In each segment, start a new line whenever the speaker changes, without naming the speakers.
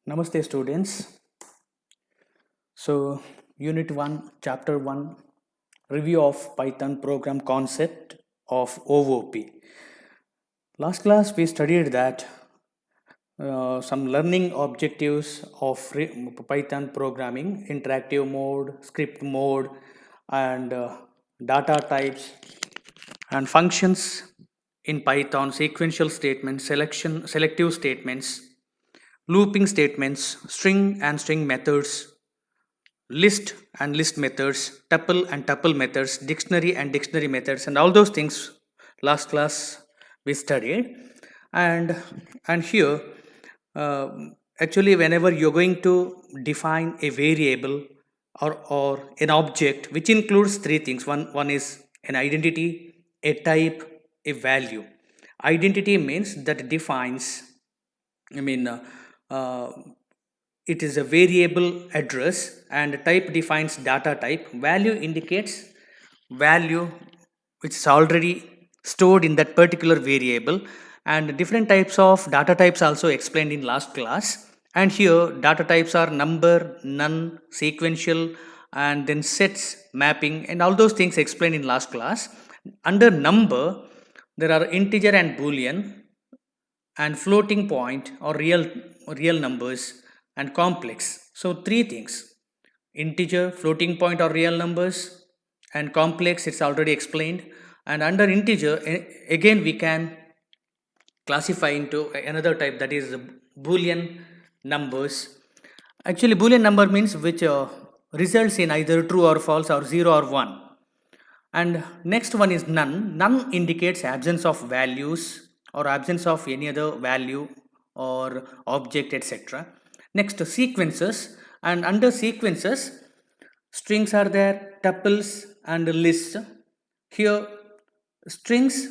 Namaste students. So Unit 1, Chapter 1, Review of Python Program Concept of OOP. Last class we studied that some learning objectives of Python programming, interactive mode, script mode, and data types and functions in Python, sequential statements, selective statements, looping statements, string and string methods, list and list methods, tuple and tuple methods, dictionary and dictionary methods, and all those things last class we studied. And here, uh, actually, whenever you're going to define a variable or an object, which includes three things. One is an identity, a type, a value. Identity means that defines, I mean, uh, it is a variable address, and type defines data type. Value indicates value which is already stored in that particular variable, and different types of data types also explained in last class. And here data types are number, none, sequential, and then sets, mapping, and all those things explained in last class. Under number, there are integer and boolean, and floating point or real numbers, and complex. So three things: integer, floating point or real numbers, and complex, it's already explained. And under integer, again we can classify into another type, that is boolean numbers. Actually, boolean number means which results in either true or false, or 0 or 1. And next one is none. None indicates absence of values or absence of any other value or object, etc. Next, sequences. And under sequences, strings are there, tuples and lists. Here, strings,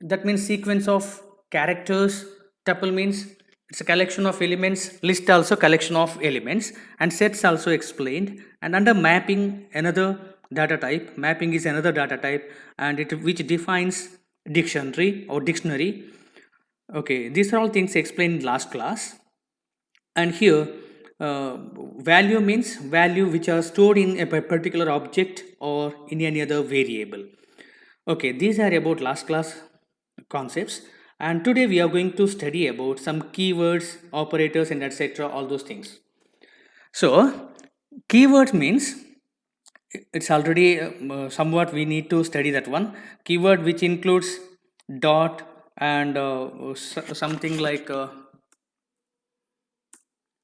that means sequence of characters. Tuple means it's a collection of elements. List also collection of elements. And sets also explained. And under mapping, another data type. Mapping is another data type, and it which defines dictionary or dictionary. Okay, these are all things explained in last class. And here, value means value which are stored in a particular object or in any other variable. Okay, these are about last class concepts. And today we are going to study about some keywords, operators, and etc, all those things. So keyword means, it's already somewhat we need to study that one. Keyword which includes dot and something like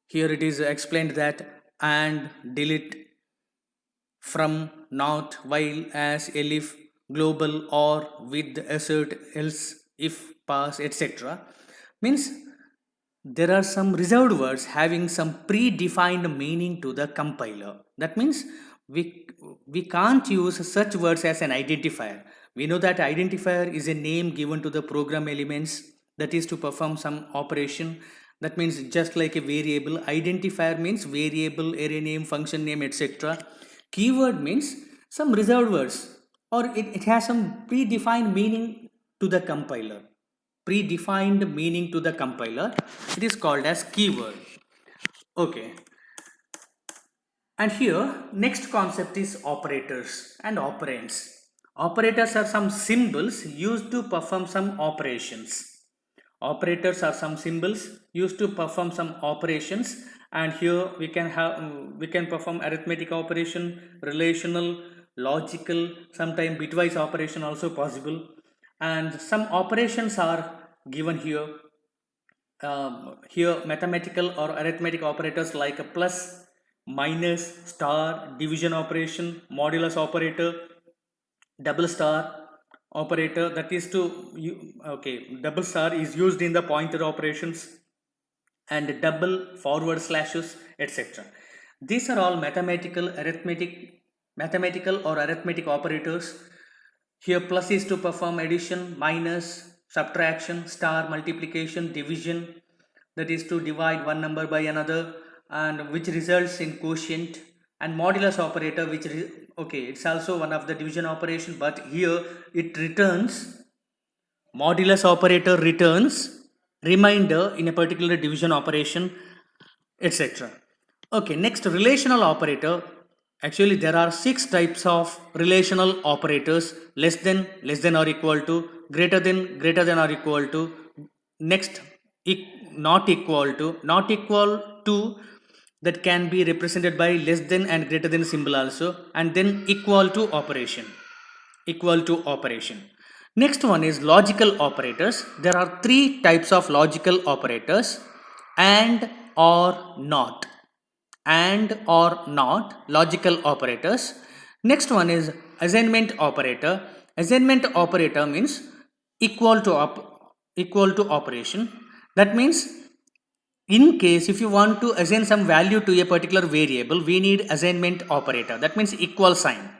here it is explained that and, delete, from, not, while, as, elif, global, or, with, assert, else, if, pass, etc. Means there are some reserved words having some predefined meaning to the compiler. That means we can't use such words as an identifier. We know that identifier is a name given to the program elements, that is to perform some operation. That means just like a variable, identifier means variable, array name, function name, etc. Keyword means some reserved words, or it has some predefined meaning to the compiler. Predefined meaning to the compiler. It is called as keyword. Okay. And here, next concept is operators and operands. Operators are some symbols used to perform some operations. Operators are some symbols used to perform some operations, and here we can perform arithmetic operation, relational, logical, sometimes bitwise operation also possible. And some operations are given here. Here mathematical or arithmetic operators like a plus, minus, star, division operation, modulus operator, double star operator, that is to okay, double star is used in the pointer operations, and double, forward slashes, etc. These are all mathematical or arithmetic operators. Here plus is to perform addition, minus, subtraction, star, multiplication, division, that is to divide one number by another, and which results in quotient. And modulus operator, which okay, it's also one of the division operation, but here it returns, modulus operator returns remainder in a particular division operation. etc. Okay, next, relational operator. Actually, there are 6 types of relational operators: less than or equal to, greater than or equal to, next, not equal to, that can be represented by less than and greater than symbol also, and then equal to operation. Next one is logical operators. There are 3 types of logical operators: and, or, not. And, or, not, logical operators. Next one is assignment operator. Assignment operator means equal to operation. That means, in case if you want to assign some value to a particular variable, we need assignment operator. That means equal sign.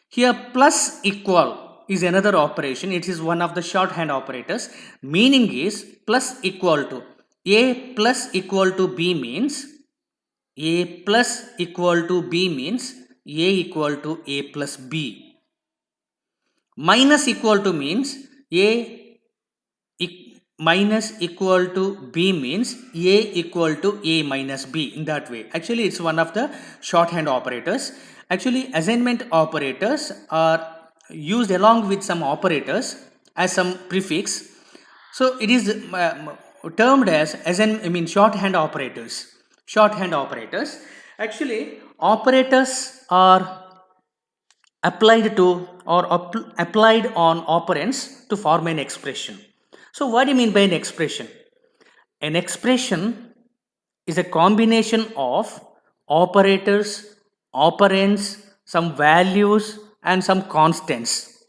Here plus equal is another operation. It is one of the shorthand operators. Meaning is plus equal to. A plus equal to B means A plus equal to B means A equal to A plus B. Minus equal to means A minus equal to B means A equal to A minus B. In that way, actually it's one of the shorthand operators. Actually, assignment operators are used along with some operators as some prefix. So it is termed as shorthand operators. Shorthand operators. Actually, operators are applied to or applied on operands to form an expression. So what do you mean by an expression? An expression is a combination of operators, operands, some values, and some constants.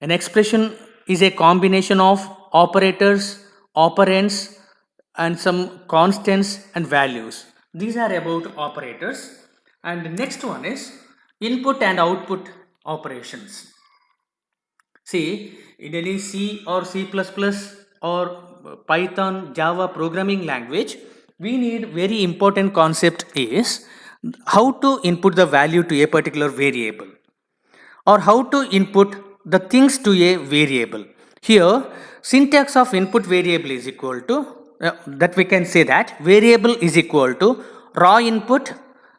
An expression is a combination of operators, operands, and some constants and values. These are about operators. And the next one is input and output operations. See, in any C or C++ or Python, Java programming language, we need very important concept is how to input the value to a particular variable, or how to input the things to a variable. Here, syntax of input variable is equal to, that we can say that variable is equal to raw input.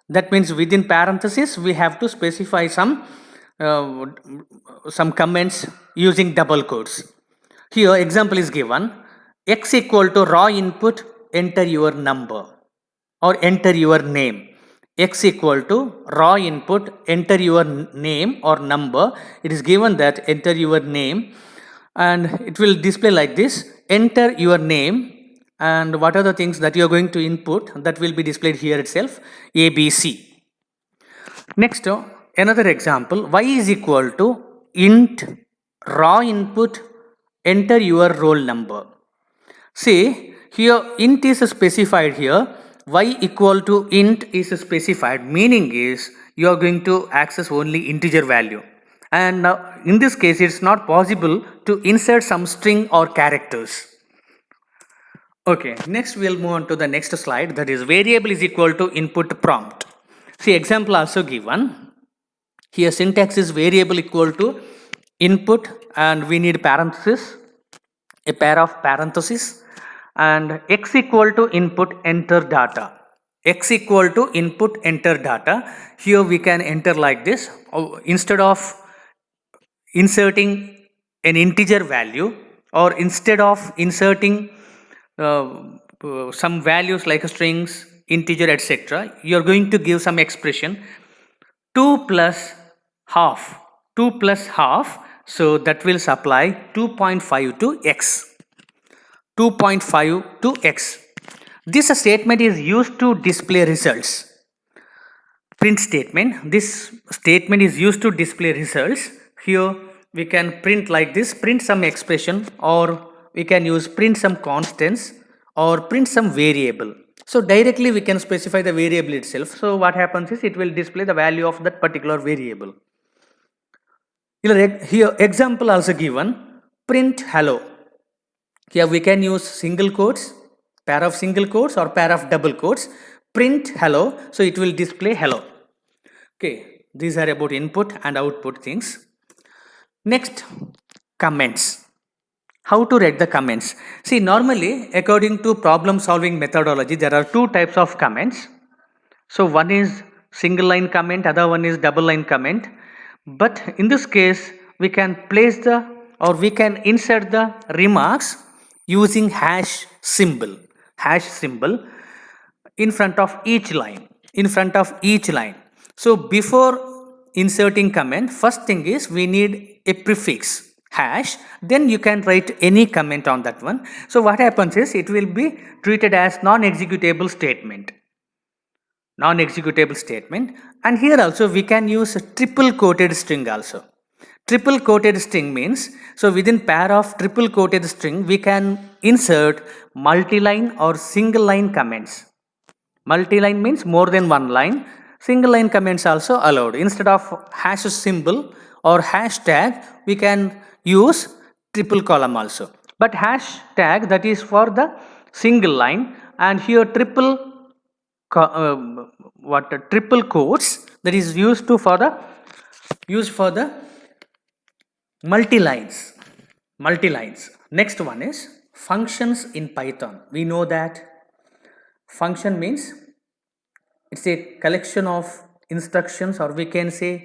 That means within parenthesis we have to specify uh, some comments using double quotes. Here example is given: x equal to raw input, enter your number or enter your name. X equal to raw input, enter your name or number. It is given that enter your name, and it will display like this: enter your name, and what are the things that you are going to input, that will be displayed here itself: ABC. Next, another example: y is equal to int raw input, enter your roll number. See, here int is specified here, y equal to int is specified, meaning is you are going to access only integer value. And now in this case it's not possible to insert some string or characters. Okay, next we'll move on to the next slide, that is variable is equal to input prompt. See, example also given. Here syntax is variable equal to input, and we need parenthesis, a pair of parentheses, and x equal to input enter data. X equal to input enter data. Here we can enter like this. Instead of inserting an integer value, or instead of inserting some values like strings, integer, etc., you are going to give some expression 2 plus half. 2 plus half, so that will supply 2.5 to x. 2.5 to x. This statement is used to display results. Print statement. This statement is used to display results. Here we can print like this: print some expression, or we can use print some constants, or print some variable. So directly we can specify the variable itself. So what happens is it will display the value of that particular variable. Here example also given: print hello. Here we can use single quotes, pair of single quotes or pair of double quotes. Print hello, so it will display hello. Okay, these are about input and output things. Next, comments. How to write the comments? See, normally, according to problem solving methodology, there are two types of comments. So one is single line comment, other one is double line comment. But in this case, we can place we can insert the remarks using hash symbol in front of each line. So before inserting comment, first thing is we need a prefix hash, then you can write any comment on that one. So what happens is it will be treated as non-executable statement, and here also we can use a triple quoted string also. Triple quoted string means, so within pair of triple quoted string we can insert multi-line or single line comments. Multi-line means more than one line. Single line comments also allowed. Instead of hash symbol or hashtag, we can use triple column also. But hashtag, that is for the single line, and here triple quotes, that is used for the multi-lines. Next one is functions in Python. We know that function means it's a collection of instructions, or we can say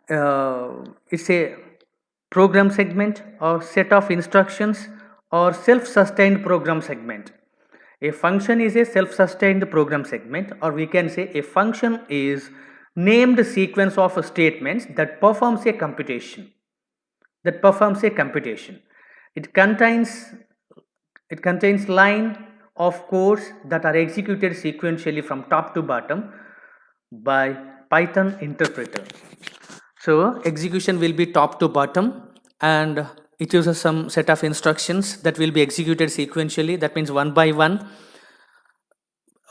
it's a program segment or set of instructions or self-sustained program segment. A function is a self-sustained program segment, or we can say a function is named sequence of statements that performs a computation. It contains line of codes that are executed sequentially from top to bottom by Python interpreter. So execution will be top to bottom, and it uses some set of instructions that will be executed sequentially, that means one by one.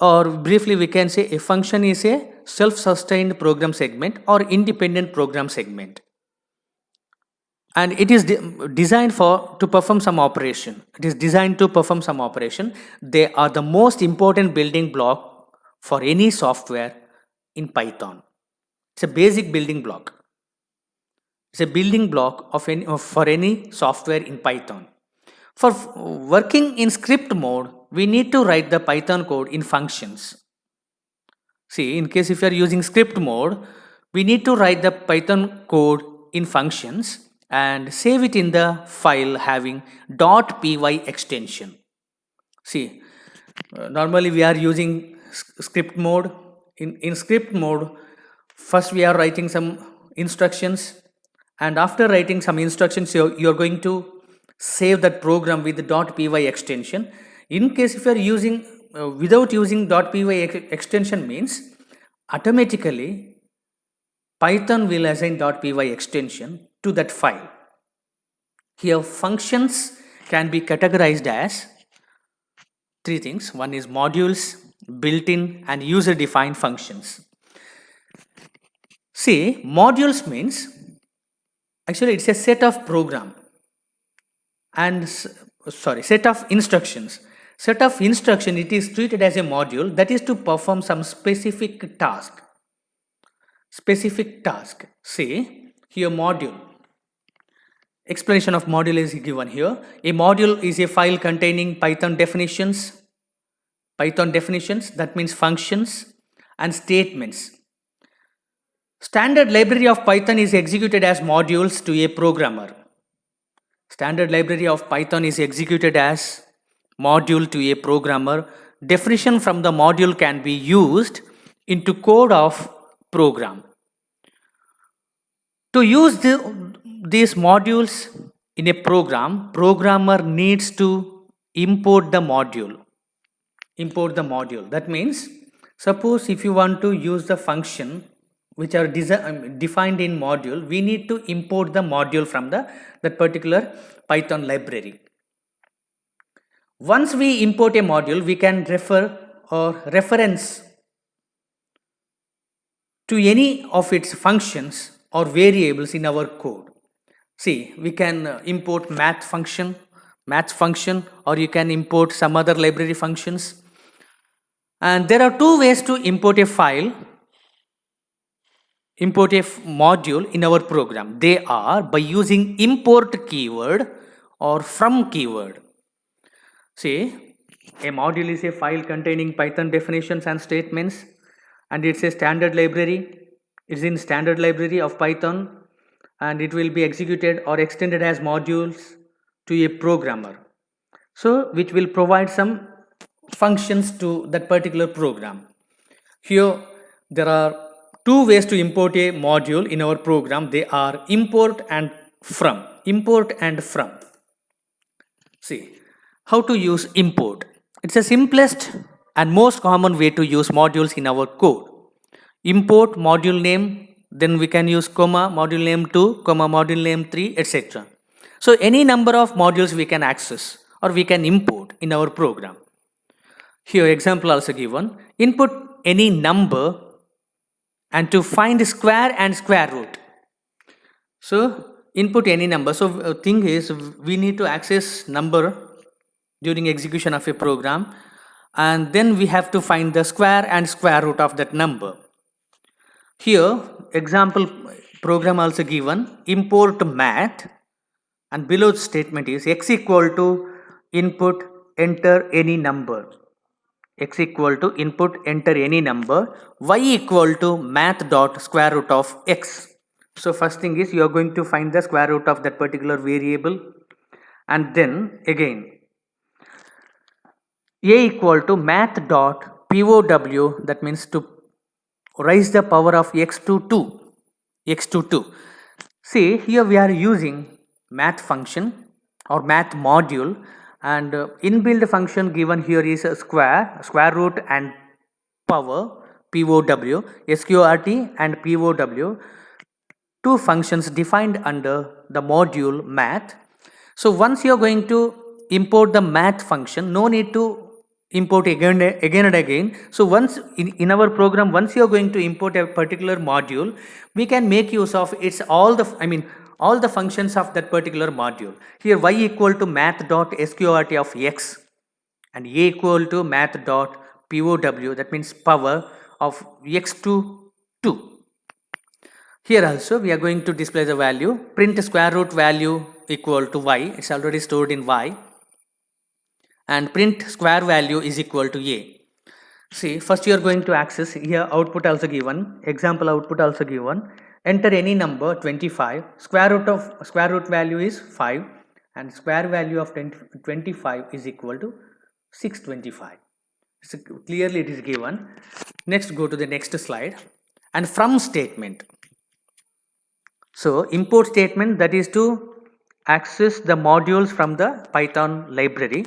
Or briefly we can say a function is a self-sustained program segment or independent program segment, and it is designed to perform some operation. They are the most important building block for any software in Python. It's a basic building block. It's a building block for any software in Python. For working in script mode, we need to write the Python code in functions. See, in case if you are using script mode, we need to write the Python code in functions and save it in the file having .py extension. See, normally we are using script mode. In script mode, first we are writing some instructions, and after writing some instructions, you are going to save that program with the .py extension. In case if you are using without using .py extension, means automatically Python will assign .py extension to that file. Here functions can be categorized as three things. One is modules, built-in, and user-defined functions. See, modules means actually it's a set of instructions. Set of instruction, it is treated as a module that is to perform some specific task. Say here module. Explanation of module is given here. A module is a file containing Python definitions, that means functions and statements. Standard library of Python is executed as modules to a programmer. Definition from the module can be used into code of program. To use these modules in a program, programmer needs to import the module. That means, suppose if you want to use the function which are defined in module, we need to import the module from that particular Python library. Once we import a module, we can refer or reference to any of its functions or variables in our code. See, we can import math function, or you can import some other library functions. And there are two ways to import a module in our program. They are by using import keyword or from keyword. See, a module is a file containing Python definitions and statements, and it's a standard library. It's in standard library of Python, and it will be executed or extended as modules to a programmer. So, which will provide some functions to that particular program. Here, there are two ways to import a module in our program. They are import and from. Import and from. See, how to use import. It's the simplest and most common way to use modules in our code. Import module name, then we can use comma, module name 2, comma, module name 3, etc. So any number of modules we can access or we can import in our program. Here example also given, input any number and to find square and square root. So input any number. So thing is we need to access number during execution of a program, and then we have to find the square and square root of that number. Here example program also given, import math, and below statement is x equal to input enter any number, x equal to input enter any number, y equal to math dot square root of x. So first thing is you are going to find the square root of that particular variable, and then again a equal to math dot pow, that means to raise the power of x to 2. See, here we are using math function or math module, and inbuilt function given here is a square root and power pow, sqrt and pow, two functions defined under the module math. So once you are going to import the math function, no need to import again and again. So once in our program, once you are going to import a particular module, we can make use of its all the functions of that particular module. Here y equal to math dot sqrt of x and a equal to math dot pow, that means power of x to 2. Here also we are going to display the value, print square root value equal to y, it's already stored in y, and print square value is equal to a. See, first you are going to access here output also given, example output also given, enter any number 25, square root value is 5, and square value of 25 is equal to 625. So clearly it is given. Next go to the next slide, and from statement. So import statement, that is to access the modules from the Python library.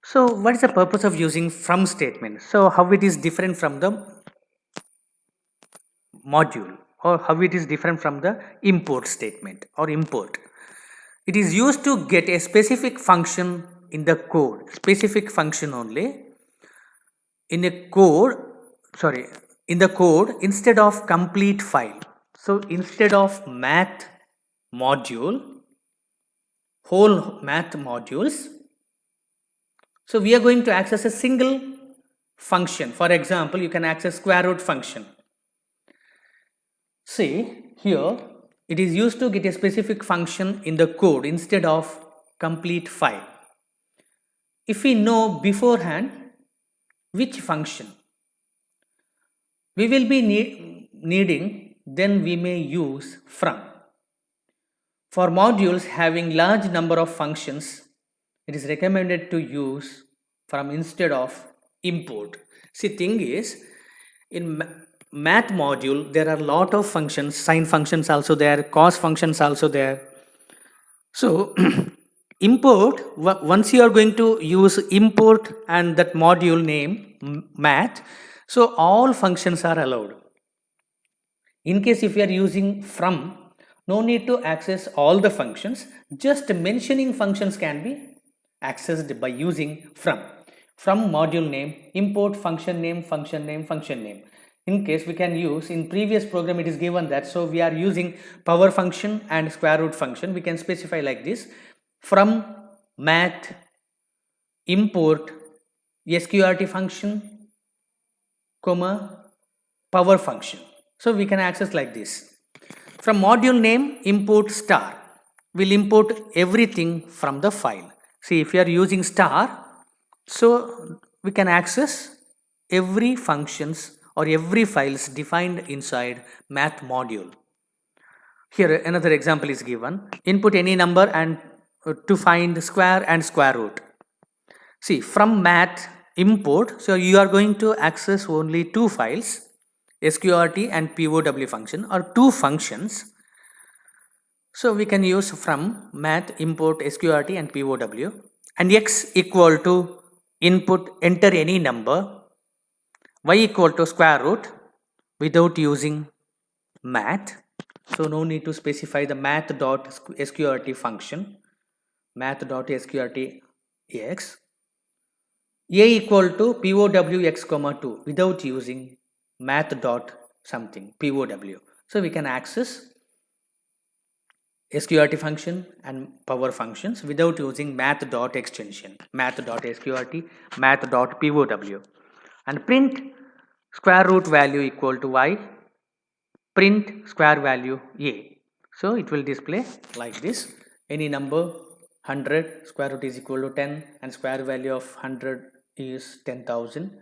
So what is the purpose of using from statement? So how it is different from the module, or how it is different from the import statement or import? It is used to get a specific function in the code, specific function only in a code, in the code instead of complete file. So instead of math module, whole math modules, so we are going to access a single function. For example, you can access square root function. See, here it is used to get a specific function in the code instead of complete file. If we know beforehand which function we will be needing, then we may use from. For modules having large number of functions, it is recommended to use from instead of import. See, thing is, in math module there are a lot of functions, sine functions also there, cos functions also there. So import, once you are going to use import and that module name math, so all functions are allowed. In case if you are using from, no need to access all the functions, just mentioning functions can be accessed by using from. From module name, import function name, function name, function name. In case we can use, in previous program it is given that, so we are using power function and square root function, we can specify like this: from math import sqrt function, comma, power function. So we can access like this. From module name import star, will import everything from the file. See, if you are using star, so we can access every functions or every files defined inside math module. Here another example is given. Input any number and to find square and square root. See, from math import, so you are going to access only two files, sqrt and POW function, or two functions. So we can use from math import sqrt and POW, and x equal to input enter any number, y equal to square root without using math. So no need to specify the math.sqrt function, math.sqrt x. A equal to POW x comma 2 without using math dot something POW. So we can access sqrt function and power functions without using math dot extension, math dot sqrt, math dot POW. And print square root value equal to y, print square value a. So it will display like this. Any number 100, square root is equal to 10, and square value of 100 is 10,000.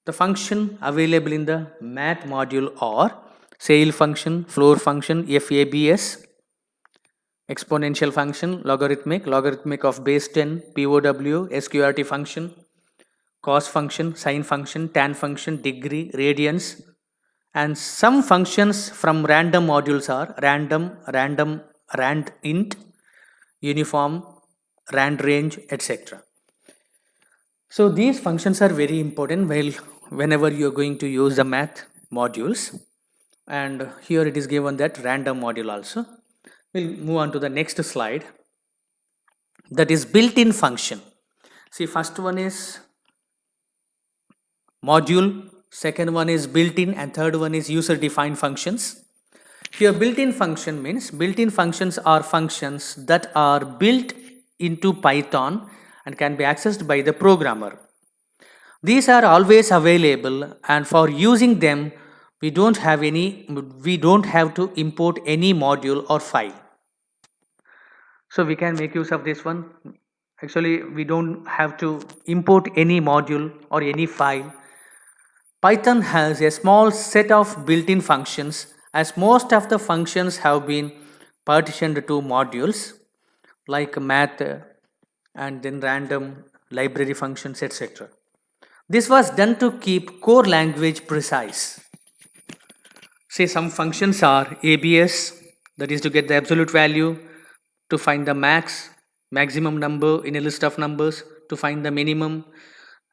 The function available in the math module are sale function, floor function, FABS, exponential function, logarithmic of base 10, POW, sqrt function, cos function, sine function, tan function, degree, radians, and some functions from random modules are random, rand int, uniform, rand range, etc. So these functions are very important whenever you are going to use the math modules, and here it is given that random module also. We'll move on to the next slide, that is built-in function. See, first one is module, second one is built-in, and third one is user-defined functions. Here built-in function means built-in functions are functions that are built into Python and can be accessed by the programmer. These are always available, and for using them we don't have to import any module or file. So we can make use of this one. Actually, we don't have to import any module or any file. Python has a small set of built-in functions, as most of the functions have been partitioned to modules like math and then random, library functions, etc. This was done to keep core language precise. Say some functions are ABS, that is to get the absolute value, to find the maximum number in a list of numbers, to find the minimum,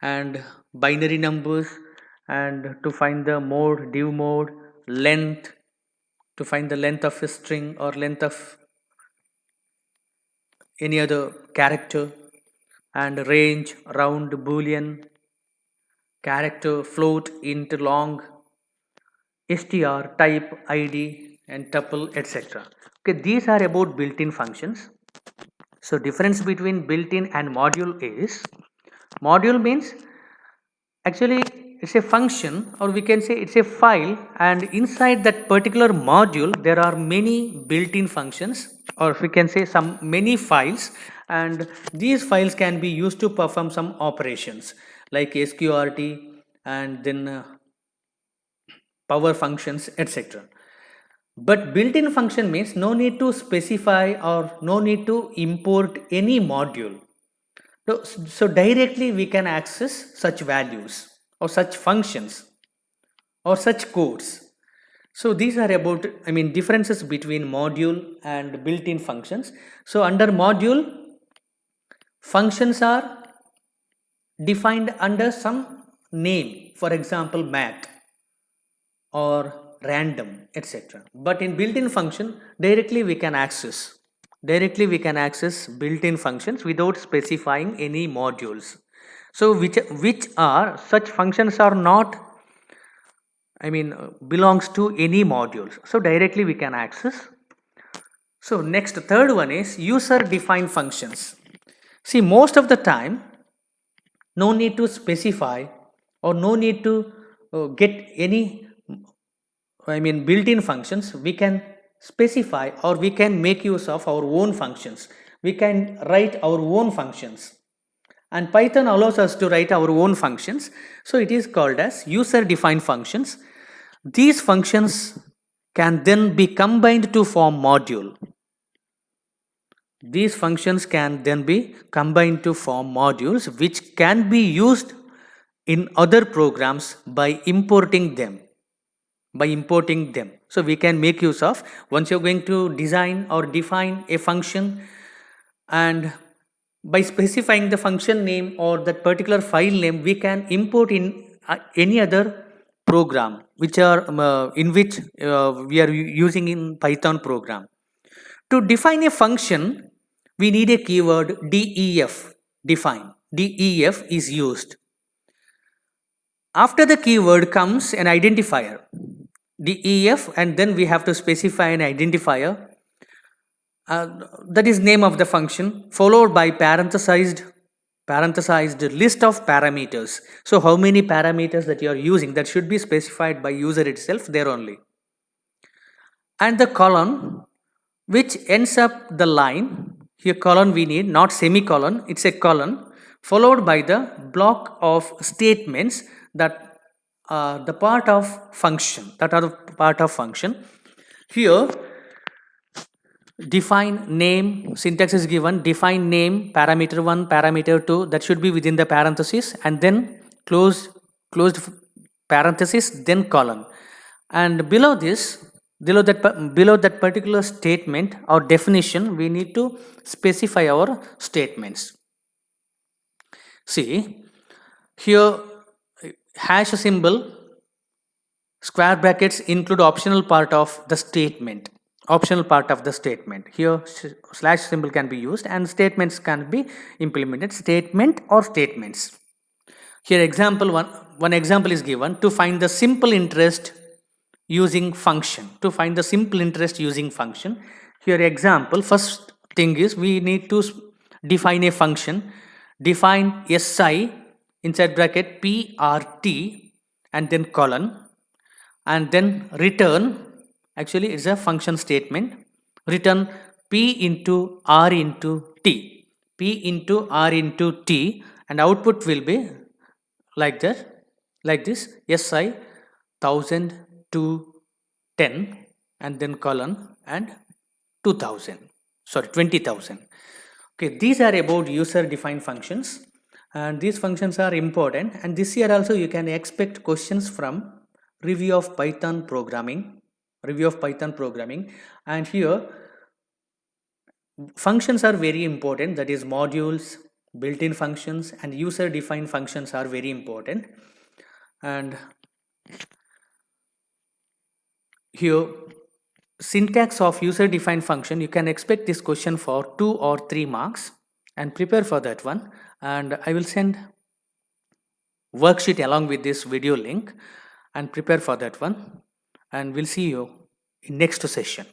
and binary numbers, and to find the mode, div mode, length, to find the length of a string or length of any other character, and range, round, boolean, character, float, int, long, str, type, id, and tuple, etc. Okay, these are about built-in functions. So difference between built-in and module is, module means actually it's a function, or we can say it's a file, and inside that particular module there are many built-in functions, or we can say some many files, and these files can be used to perform some operations like sqrt and then power functions, etc. But built-in function means no need to specify or no need to import any module. So directly we can access such values or such functions or such codes. So these are about, differences between module and built-in functions. So under module, functions are defined under some name, for example math or random, etc. But in built-in function, directly we can access built-in functions without specifying any modules. So which are such functions are not, belongs to any modules, so directly we can access. So next, third one is user defined functions. See, most of the time no need to specify or no need to get any built-in functions. We can specify or we can make use of our own functions. We can write our own functions, and Python allows us to write our own functions. So it is called as user defined functions. These functions can then be combined to form module. These functions can then be combined to form modules which can be used in other programs by importing them. So we can make use of, once you're going to design or define a function, and by specifying the function name or that particular file name, we can import in any other program which are in which we are using in Python program. To define a function, we need a keyword def, define. Def is used. After the keyword comes an identifier, def, and then we have to specify an identifier. That is name of the function, followed by parenthesized list of parameters. So how many parameters that you are using, that should be specified by user itself there only. And the colon which ends up the line. Here colon we need, not semicolon, it's a colon, followed by the block of statements that are the part of function, Here define name, syntax is given, define name, parameter 1, parameter 2, that should be within the parenthesis, and then closed parenthesis, then colon. And below that particular statement or definition, we need to specify our statements. See, here hash symbol, square brackets include optional part of the statement. Here slash symbol can be used and statements can be implemented, statement or statements. Here example one example is given to find the simple interest using function. Here example, first thing is we need to define a function. Define si inside bracket prt and then colon, and then return, actually it's a function statement, return p into r into t, and output will be like this, si 1000 to 10 and then colon and 20,000. Okay, these are about user defined functions, and these functions are important, and this year also you can expect questions from review of Python programming, and here functions are very important, that is modules, built-in functions and user defined functions are very important. And here syntax of user defined function, you can expect this question for 2 or 3 marks, and prepare for that one, and I will send worksheet along with this video link, and prepare for that one, and we'll see you in next session.